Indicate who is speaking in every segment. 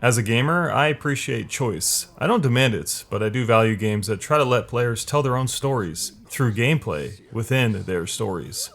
Speaker 1: As a gamer, I appreciate choice. I don't demand it, but I do value games that try to let players tell their own stories through gameplay within their stories.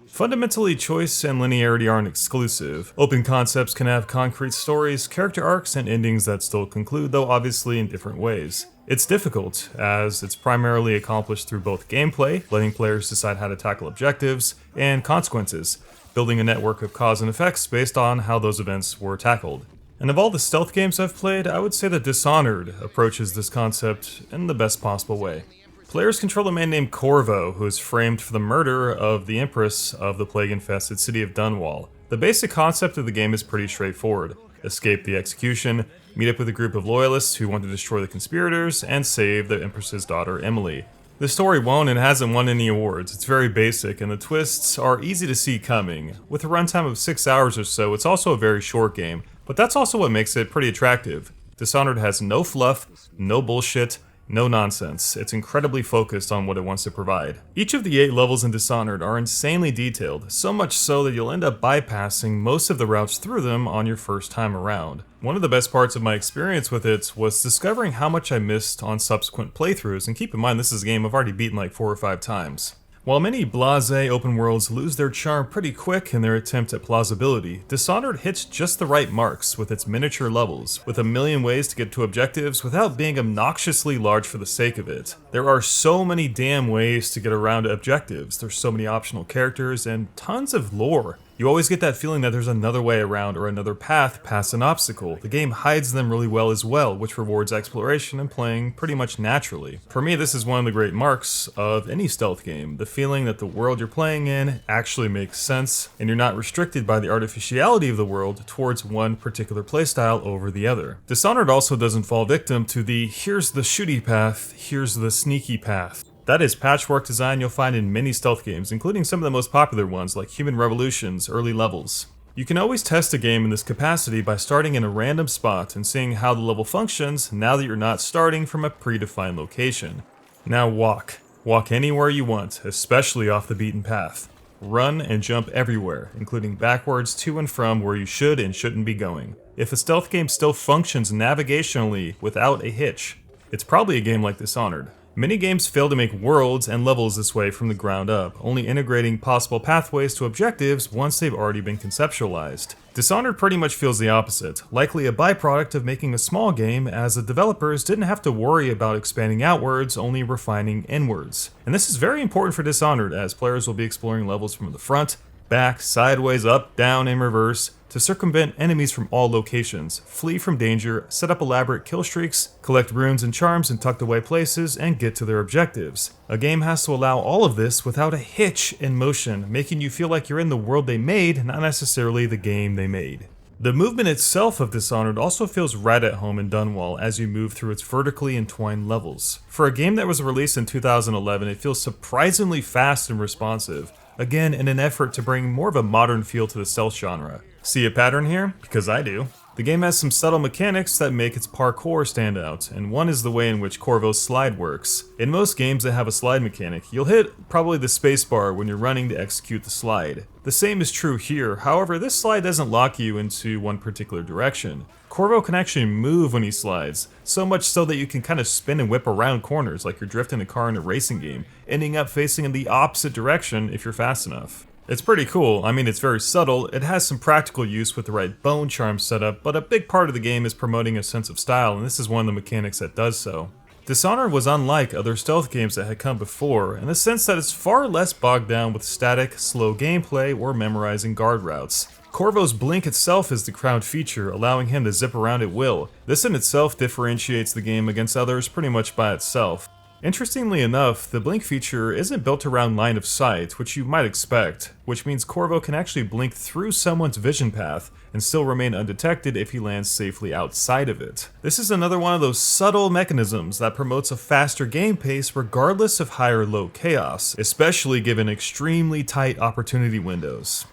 Speaker 1: Fundamentally, choice and linearity aren't exclusive. Open concepts can have concrete stories, character arcs, and endings that still conclude, though obviously in different ways. It's difficult, as it's primarily accomplished through both gameplay, letting players decide how to tackle objectives, and consequences, building a network of cause and effects based on how those events were tackled. And of all the stealth games I've played, I would say that Dishonored approaches this concept in the best possible way. Players control a man named Corvo, who is framed for the murder of the Empress of the plague-infested city of Dunwall. The basic concept of the game is pretty straightforward. Escape the execution, meet up with a group of loyalists who want to destroy the conspirators, and save the Empress's daughter, Emily. The story won't and hasn't won any awards. It's very basic, and the twists are easy to see coming. With a runtime of 6 hours or so, it's also a very short game, but that's also what makes it pretty attractive. Dishonored has no fluff, no bullshit, no nonsense. It's incredibly focused on what it wants to provide. Each of the 8 levels in Dishonored are insanely detailed, so much so that you'll end up bypassing most of the routes through them on your first time around. One of the best parts of my experience with it was discovering how much I missed on subsequent playthroughs, and keep in mind this is a game I've already beaten like 4 or 5 times. While many blasé open worlds lose their charm pretty quick in their attempt at plausibility, Dishonored hits just the right marks with its miniature levels, with a million ways to get to objectives without being obnoxiously large for the sake of it. There are so many damn ways to get around objectives, there's so many optional characters, and tons of lore. You always get that feeling that there's another way around or another path past an obstacle. The game hides them really well as well, which rewards exploration and playing pretty much naturally. For me, this is one of the great marks of any stealth game, the feeling that the world you're playing in actually makes sense, and you're not restricted by the artificiality of the world towards one particular playstyle over the other. Dishonored also doesn't fall victim to the here's the shooty path, here's the sneaky path. That is patchwork design you'll find in many stealth games, including some of the most popular ones like Human Revolution's early levels. You can always test a game in this capacity by starting in a random spot and seeing how the level functions now that you're not starting from a predefined location. Now walk. Walk anywhere you want, especially off the beaten path. Run and jump everywhere, including backwards to and from where you should and shouldn't be going. If a stealth game still functions navigationally without a hitch, it's probably a game like Dishonored. Many games fail to make worlds and levels this way from the ground up, only integrating possible pathways to objectives once they've already been conceptualized. Dishonored pretty much feels the opposite, likely a byproduct of making a small game as the developers didn't have to worry about expanding outwards, only refining inwards. And this is very important for Dishonored, as players will be exploring levels from the front, back, sideways, up, down, and reverse, to circumvent enemies from all locations, flee from danger, set up elaborate kill streaks, collect runes and charms in tucked away places, and get to their objectives. A game has to allow all of this without a hitch in motion, making you feel like you're in the world they made, not necessarily the game they made. The movement itself of Dishonored also feels right at home in Dunwall as you move through its vertically entwined levels. For a game that was released in 2011, it feels surprisingly fast and responsive, again in an effort to bring more of a modern feel to the stealth genre. See a pattern here? Because I do. The game has some subtle mechanics that make its parkour stand out, and one is the way in which Corvo's slide works. In most games that have a slide mechanic, you'll hit probably the spacebar when you're running to execute the slide. The same is true here, however this slide doesn't lock you into one particular direction. Corvo can actually move when he slides, so much so that you can kind of spin and whip around corners like you're drifting a car in a racing game, ending up facing in the opposite direction if you're fast enough. It's pretty cool. I mean, it's very subtle, it has some practical use with the right bone charm setup, but a big part of the game is promoting a sense of style, and this is one of the mechanics that does so. Dishonored was unlike other stealth games that had come before, in the sense that it's far less bogged down with static, slow gameplay or memorizing guard routes. Corvo's blink itself is the crown feature, allowing him to zip around at will. This in itself differentiates the game against others pretty much by itself. Interestingly enough, the blink feature isn't built around line of sight, which you might expect, which means Corvo can actually blink through someone's vision path and still remain undetected if he lands safely outside of it. This is another one of those subtle mechanisms that promotes a faster game pace regardless of high or low chaos, especially given extremely tight opportunity windows.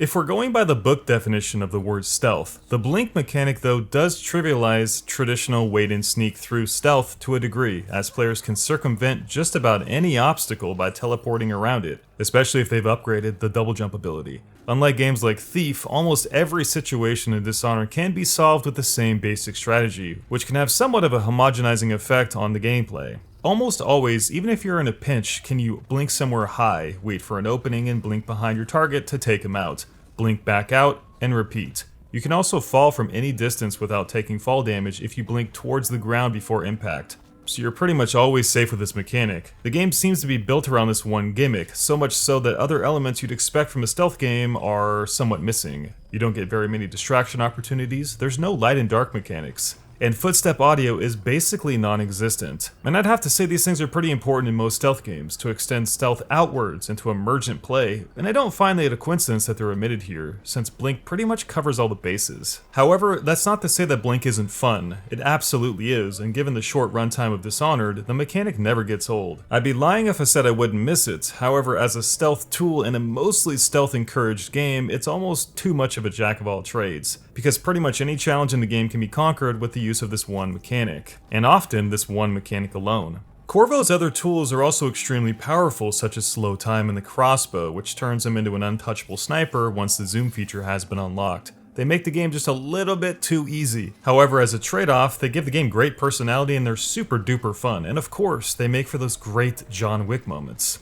Speaker 1: If we're going by the book definition of the word stealth, the blink mechanic though does trivialize traditional wait and sneak through stealth to a degree, as players can circumvent just about any obstacle by teleporting around it, especially if they've upgraded the double jump ability. Unlike games like Thief, almost every situation in Dishonored can be solved with the same basic strategy, which can have somewhat of a homogenizing effect on the gameplay. Almost always, even if you're in a pinch, can you blink somewhere high, wait for an opening and blink behind your target to take him out, blink back out, and repeat. You can also fall from any distance without taking fall damage if you blink towards the ground before impact. So you're pretty much always safe with this mechanic. The game seems to be built around this one gimmick, so much so that other elements you'd expect from a stealth game are somewhat missing. You don't get very many distraction opportunities, there's no light and dark mechanics, and footstep audio is basically non-existent. And I'd have to say these things are pretty important in most stealth games, to extend stealth outwards into emergent play, and I don't find it a coincidence that they're omitted here, since Blink pretty much covers all the bases. However, that's not to say that Blink isn't fun. It absolutely is, and given the short runtime of Dishonored, the mechanic never gets old. I'd be lying if I said I wouldn't miss it. However, as a stealth tool in a mostly stealth-encouraged game, it's almost too much of a jack of all trades, because pretty much any challenge in the game can be conquered with the use of this one mechanic, and often this one mechanic alone. Corvo's other tools are also extremely powerful, such as slow time and the crossbow, which turns him into an untouchable sniper once the zoom feature has been unlocked. They make the game just a little bit too easy. However, as a trade-off, they give the game great personality and they're super duper fun, and of course, they make for those great John Wick moments.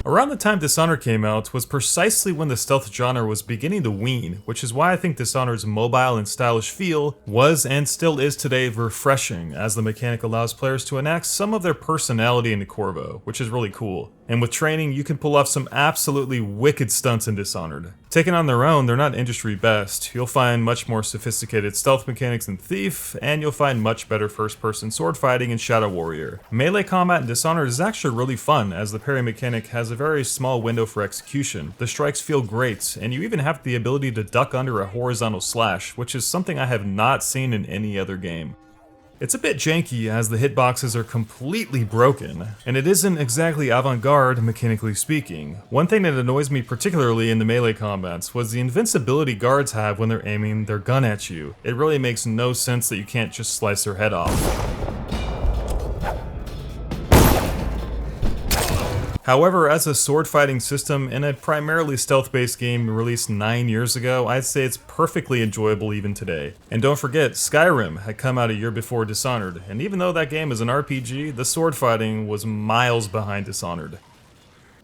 Speaker 1: Around the time Dishonored came out was precisely when the stealth genre was beginning to wane, which is why I think Dishonored's mobile and stylish feel was and still is today refreshing, as the mechanic allows players to enact some of their personality into Corvo, which is really cool. And with training, you can pull off some absolutely wicked stunts in Dishonored. Taken on their own, they're not industry best. You'll find much more sophisticated stealth mechanics in Thief, and you'll find much better first-person sword fighting in Shadow Warrior. Melee combat in Dishonored is actually really fun, as the parry mechanic has a very small window for execution. The strikes feel great, and you even have the ability to duck under a horizontal slash, which is something I have not seen in any other game. It's a bit janky as the hitboxes are completely broken, and it isn't exactly avant-garde mechanically speaking. One thing that annoys me particularly in the melee combats was the invincibility guards have when they're aiming their gun at you. It really makes no sense that you can't just slice their head off. However, as a sword fighting system in a primarily stealth-based game released 9 years ago, I'd say it's perfectly enjoyable even today. And don't forget, Skyrim had come out a year before Dishonored, and even though that game is an RPG, the sword fighting was miles behind Dishonored.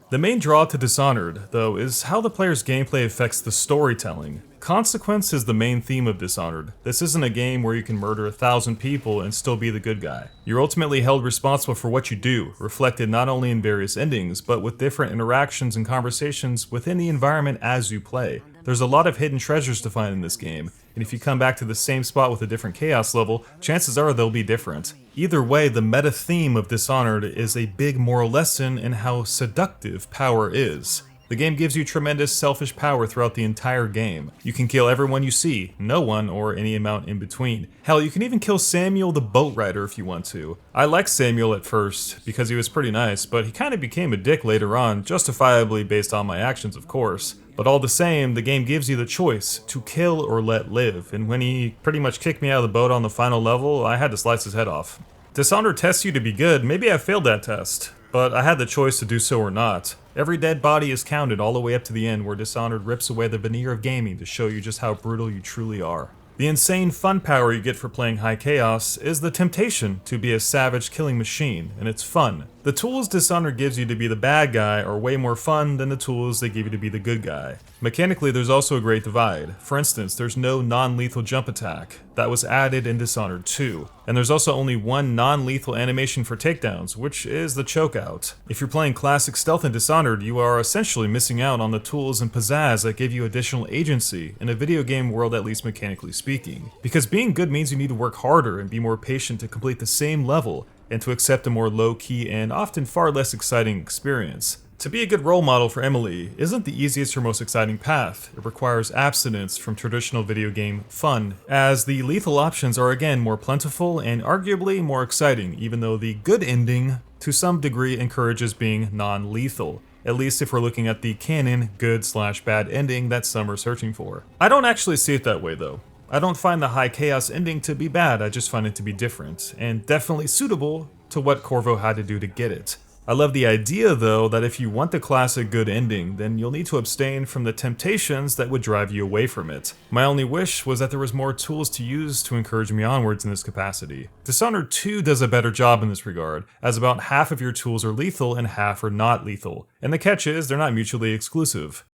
Speaker 1: The main draw to Dishonored, though, is how the player's gameplay affects the storytelling. Consequence is the main theme of Dishonored. This isn't a game where you can murder 1,000 people and still be the good guy. You're ultimately held responsible for what you do, reflected not only in various endings, but with different interactions and conversations within the environment as you play. There's a lot of hidden treasures to find in this game, and if you come back to the same spot with a different chaos level, chances are they'll be different. Either way, the meta theme of Dishonored is a big moral lesson in how seductive power is. The game gives you tremendous selfish power throughout the entire game. You can kill everyone you see, no one, or any amount in between. Hell, you can even kill Samuel the boat rider if you want to. I liked Samuel at first, because he was pretty nice, but he kind of became a dick later on, justifiably based on my actions of course. But all the same, the game gives you the choice to kill or let live, and when he pretty much kicked me out of the boat on the final level, I had to slice his head off. Dishonored tests you to be good. Maybe I failed that test, but I had the choice to do so or not. Every dead body is counted all the way up to the end where Dishonored rips away the veneer of gaming to show you just how brutal you truly are. The insane fun power you get for playing High Chaos is the temptation to be a savage killing machine, and it's fun. The tools Dishonored gives you to be the bad guy are way more fun than the tools they give you to be the good guy. Mechanically, there's also a great divide. For instance, there's no non-lethal jump attack. That was added in Dishonored 2. And there's also only one non-lethal animation for takedowns, which is the chokeout. If you're playing classic stealth in Dishonored, you are essentially missing out on the tools and pizzazz that give you additional agency in a video game world, at least mechanically speaking. Because being good means you need to work harder and be more patient to complete the same level, and to accept a more low-key and often far less exciting experience. To be a good role model for Emily isn't the easiest or most exciting path. It requires abstinence from traditional video game fun, as the lethal options are again more plentiful and arguably more exciting, even though the good ending to some degree encourages being non-lethal. At least if we're looking at the canon good/bad ending that some are searching for. I don't actually see it that way though. I don't find the high chaos ending to be bad, I just find it to be different, and definitely suitable to what Corvo had to do to get it. I love the idea though that if you want the classic good ending, then you'll need to abstain from the temptations that would drive you away from it. My only wish was that there was more tools to use to encourage me onwards in this capacity. Dishonored 2 does a better job in this regard, as about half of your tools are lethal and half are not lethal, and the catch is they're not mutually exclusive.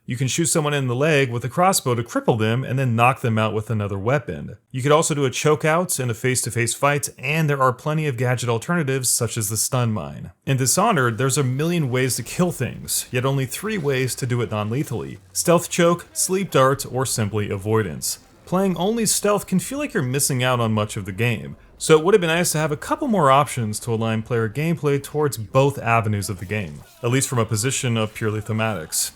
Speaker 1: You can shoot someone in the leg with a crossbow to cripple them and then knock them out with another weapon. You could also do a chokeout in a face-to-face fight, and there are plenty of gadget alternatives such as the stun mine. In Dishonored, there's a million ways to kill things, yet only 3 ways to do it non-lethally: stealth choke, sleep dart, or simply avoidance. Playing only stealth can feel like you're missing out on much of the game, so it would have been nice to have a couple more options to align player gameplay towards both avenues of the game, at least from a position of purely thematics.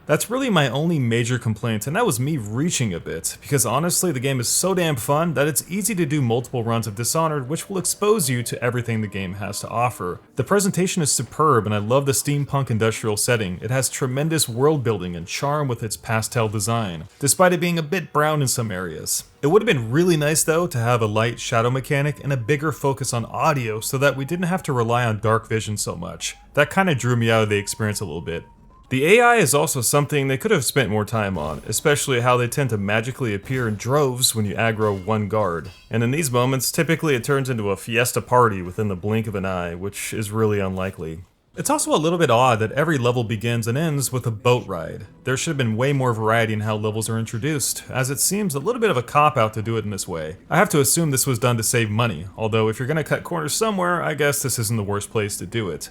Speaker 1: That's really my only major complaint, and that was me reaching a bit, because honestly the game is so damn fun that it's easy to do multiple runs of Dishonored, which will expose you to everything the game has to offer. The presentation is superb, and I love the steampunk industrial setting. It has tremendous world building and charm with its pastel design, despite it being a bit brown in some areas. It would have been really nice though to have a light shadow mechanic and a bigger focus on audio so that we didn't have to rely on dark vision so much. That kinda drew me out of the experience a little bit. The AI is also something they could have spent more time on, especially how they tend to magically appear in droves when you aggro one guard. And in these moments, typically it turns into a fiesta party within the blink of an eye, which is really unlikely. It's also a little bit odd that every level begins and ends with a boat ride. There should have been way more variety in how levels are introduced, as it seems a little bit of a cop-out to do it in this way. I have to assume this was done to save money, although if you're gonna cut corners somewhere, I guess this isn't the worst place to do it.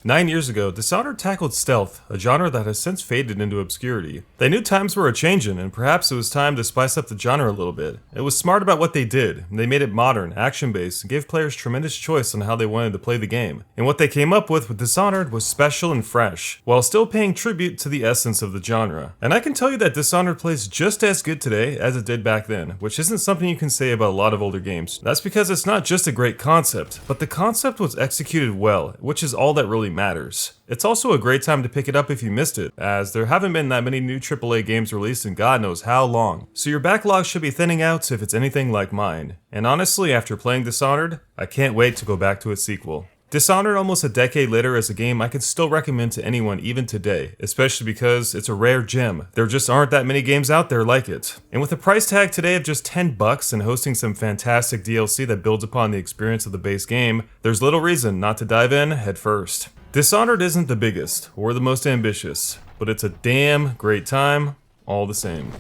Speaker 1: 9 years ago, Dishonored tackled stealth, a genre that has since faded into obscurity. They knew times were a-changin', and perhaps it was time to spice up the genre a little bit. It was smart about what they did. They made it modern, action-based, and gave players tremendous choice on how they wanted to play the game. And what they came up with Dishonored was special and fresh, while still paying tribute to the essence of the genre. And I can tell you that Dishonored plays just as good today as it did back then, which isn't something you can say about a lot of older games. That's because it's not just a great concept, but the concept was executed well, which is all that really matters. It's also a great time to pick it up if you missed it, as there haven't been that many new AAA games released in God knows how long. So your backlog should be thinning out if it's anything like mine. And honestly, after playing Dishonored, I can't wait to go back to its sequel. Dishonored almost a decade later is a game I could still recommend to anyone even today, especially because it's a rare gem. There just aren't that many games out there like it. And with a price tag today of just $10 and hosting some fantastic DLC that builds upon the experience of the base game, there's little reason not to dive in head first. Dishonored isn't the biggest or the most ambitious, but it's a damn great time all the same.